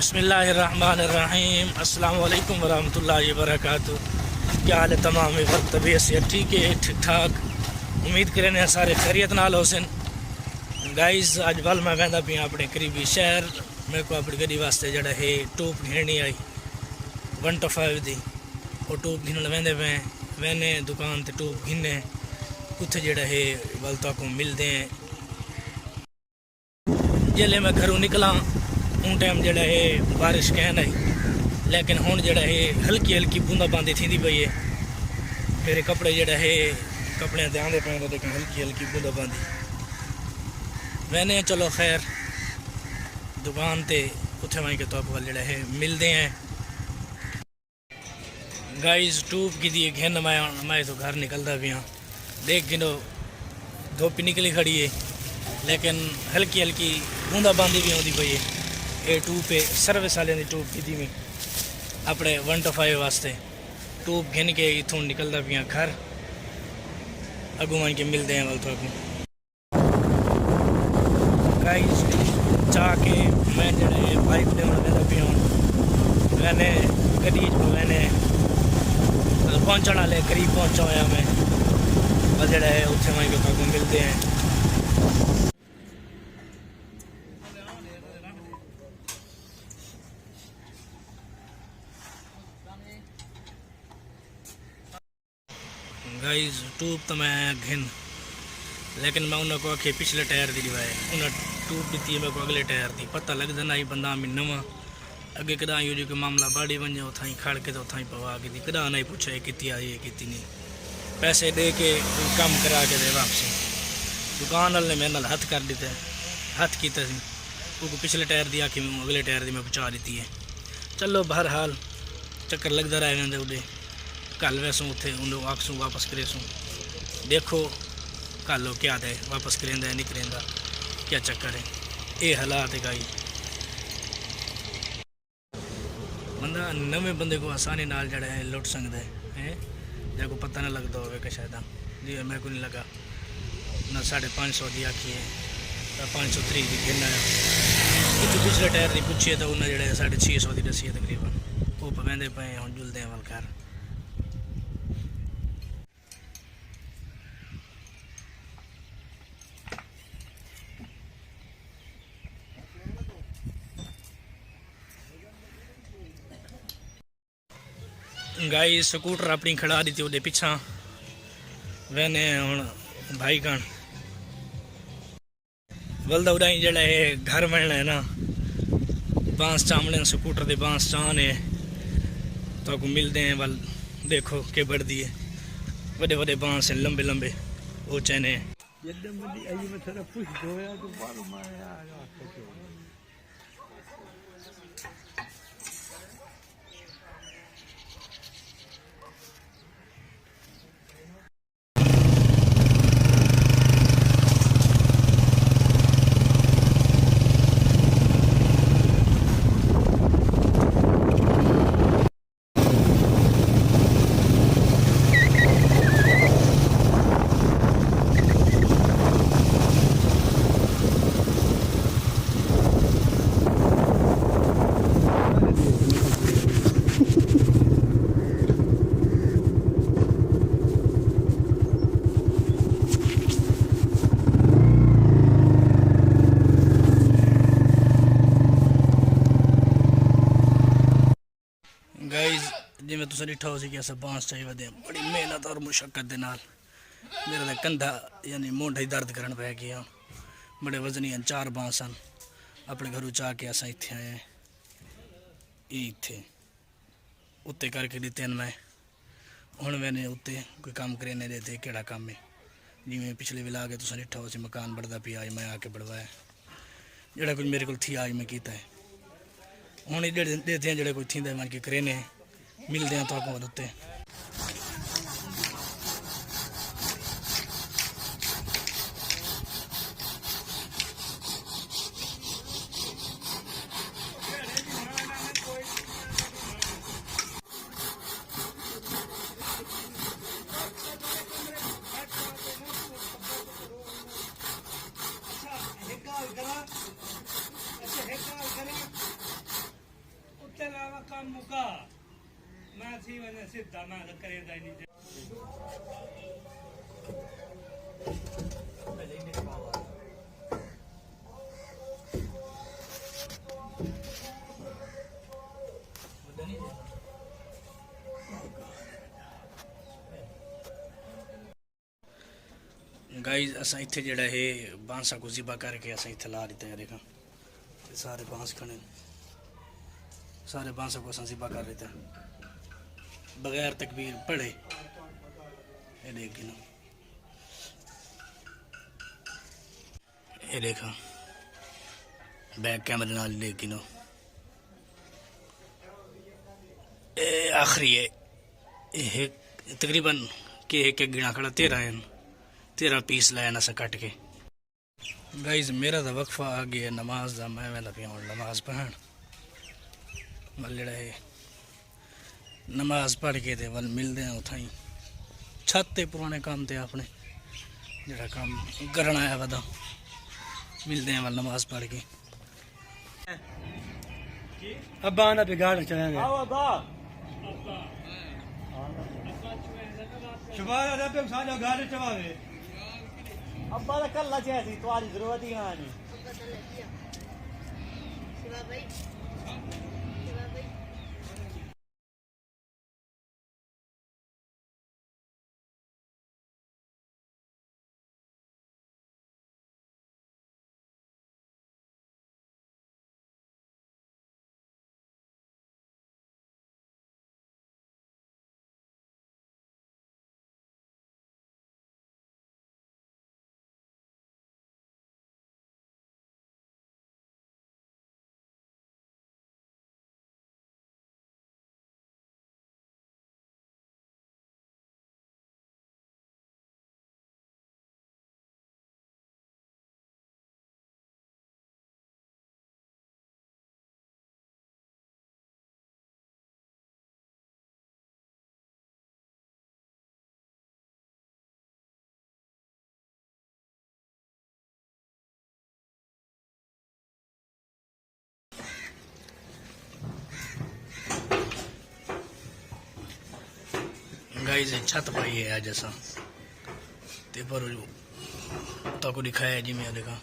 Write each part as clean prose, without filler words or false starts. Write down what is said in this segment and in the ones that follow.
बिस्मिल्लाहिर्रहमानिर्रहीम। अस्सलाम वालेकुम वरहमतुल्लाहि वबरकातुहू। क्या हाल है तमाम वक्त? तबीयत से ठीक है, ठीक ठाक। उम्मीद करें सारे खैरियत नाल होसन। गाइस अज बल मैं वहदा पिया अपने करीबी शहर। मेरे को अपनी गड्डी वास्ते जड़ा है टूप घिननी आई 125 दी। वो टूप घिनन वेंदे पे वहने दुकान ते टूप घिने उत्थे जड़ा है बल तक मिलते हैं। जिले मैं घरों निकला उन टाइम जड़ा है बारिश कहन आई, लेकिन हुण जड़ा है हल्की हल्की बूंदाबांदी थी पई है। मेरे कपड़े जड़ा है कपड़े ते आंदे पे लेकिन हल्की हल्की बूंदाबांदी मैंने चलो खैर दुकान ते उत्थे वहीं के तो वाल जड़ा है मिलते हैं। गाइस टूब की दी घेन मैं तो घर निकलता भी हाँ, देख गिनो धोपी निकली खड़ी है, लेकिन हल्की हल्की बूंदाबांदी भी आती पई है। ये टूब पे सर्विस वाले की टूब की मैं अपने 125 वास्ते टूब घिन के इतों निकलता पिया घर। अगू मान के मिलते हैं वल तो अगू गाइस चाह के मैं जड़े बाइक लेना पिया मैंने गड्डी मैंने पहुँचने वाले करीब पहुँचा होया मैं जड़ा है उत्थे वहीं के अगू मिलते हैं। गाइस टूब तो मैं घिन, लेकिन मैं उन्होंने को आखे पिछले टायर की लिवाए उन्हें टूब दी मेरे को अगले टायर की पता लग जाना ही बंदा मैं नवा अगे कदा यो जो मामला बाड़ी बन जाओ थाई खड़ के तो थाई पवा के दी कदा नहीं पूछा कितनी आई है कितनी नहीं। पैसे दे के काम करा के दे वापसी दुकान वाले मेरे नाल हथ कर दिता हथ किया वो पिछले टायर की आखी अगले टायर की मैं पहुँचा दी है। चलो बहरहाल चक्कर लगता रह जाते उड़े कल वैसों उत्थे उन्हें आखसूँ वापस करे सूँ देखो कल क्या दे वापस करेंदा नहीं करेंदा क्या चक्कर है। ये हालात है गाई बंदा नवे बंदे को आसानी नाल जड़ा है लुट सकता है जब को पता ना लगता होगा कि शायद जी मेरे को नहीं लगा ना 550 की आखी है 530 की गिनना है। पिछले टायर की पूछिए तो उन्हें जड़े 650 की दसी है तकरीबन वो पवेंदे पे हम जुलते हैं वल घर। गाई स्कूटर अपनी खड़ा दी थी वो पिछा वहने हूँ भाई कण बलदा उड़ाई जड़ा है घर मिलना है ना बांस चामने स्कूटर के बांस चान है तो आपको मिलते हैं वल देखो के बढ़ती है बड़े बड़े बांस हैं लंबे लंबे वो चैने गाइज जिमें तुम डिठा हो कि अस बांस चाहिए वे बड़ी मेहनत और मुशक्कत के नाल मेरा तो कंधा यानी मोढा ही दर्द करन पै गया। बड़े वजनी 4 बांस हैं अपने घरों चाह के अस इत्थे आए ये इत्थे उत्ते करके दिते हैं। मैं हुण मैंने उत्ते कोई काम करे नहीं देते केड़ा काम है जिमें पिछले विला के तुम डिठा हो मकान बढ़ता पिया मैं आके बढ़वाया जोड़ा कुछ मेरे को थी आज मैं किया है हूँ देते हैं जोड़े कोई थी मन के करेने मिलते हैं तो आपको उत्ते। काम मुका मैं थी वने सीधा मैं तो करेगा ही नहीं गाइस असा इत्थे जेड़ा है बांसा को ज़िबा करके असा इत्थे ला दिता है देखा सारे बांस खड़े सारे बांसों को असा ज़िबा कर देता बगैर तकबीर पढ़े ये देख गिनो ये देखा बैक कैमरे नाल देख गिनो ये आखिरी है ये तकरीबन के एक गिना खड़ा 13 पीस लाया ना कट के गाइस मेरा तो वक्फा आ गया नमाज का मैं वेला पिया नमाज पढ़न वल जड़ा है नमाज पढ़ के ते वल मिलते हैं उथा ही छत ते पुराने काम ते अपने जड़ा काम करना है वदा मिलते हैं वल नमाज पढ़ के अब्बा ना बिगाड़ चलेंगे आओ अब्बा शुभारा रब साजा गाड़ी चलावे अब्बा दा कल्ला चाहिए तुम्हारी जरूरत ही आनी शिवा भाई गाइस छत पाई है आज असा ते पर तो दिखाया जी मैं देखा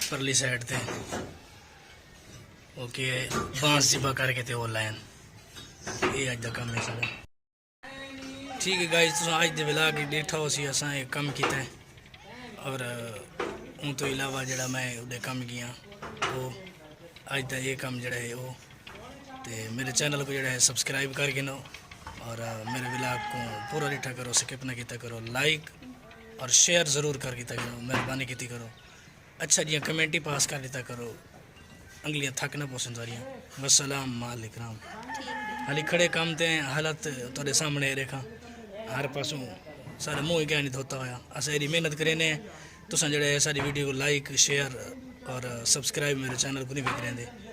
परली साइड ते ओके बांस ज़िबा करके ते वो लाइन ये अज का काम है सारा ठीक है गाइस तुम आज दे व्लॉग देखा हो सी असा एक काम किया है और उन तो इलावा जड़ा मैं उदे काम किया वो आज का ये काम जड़ा है वो ते मेरे चैनल को जड़ा है सब्सक्राइब करके नो और मेरे व्लॉग को पूरा डिठा करो स्किप ना किया करो लाइक और शेयर ज़रूर कर किया करो मेहरबानी की करो अच्छा जी कमेंट ही पास कर देता करो अंगलियां थक ना पोसन सारियां वसलाम मालिकराम हाली खड़े काम ते हालत तेरे सामने रेखा हर पासों सारे मुँह क्या नहीं धोता होया अस एरी मेहनत करें तुसा जड़े सारी वीडियो को लाइक शेयर और सब्सक्राइब मेरे चैनल को नहीं भी करें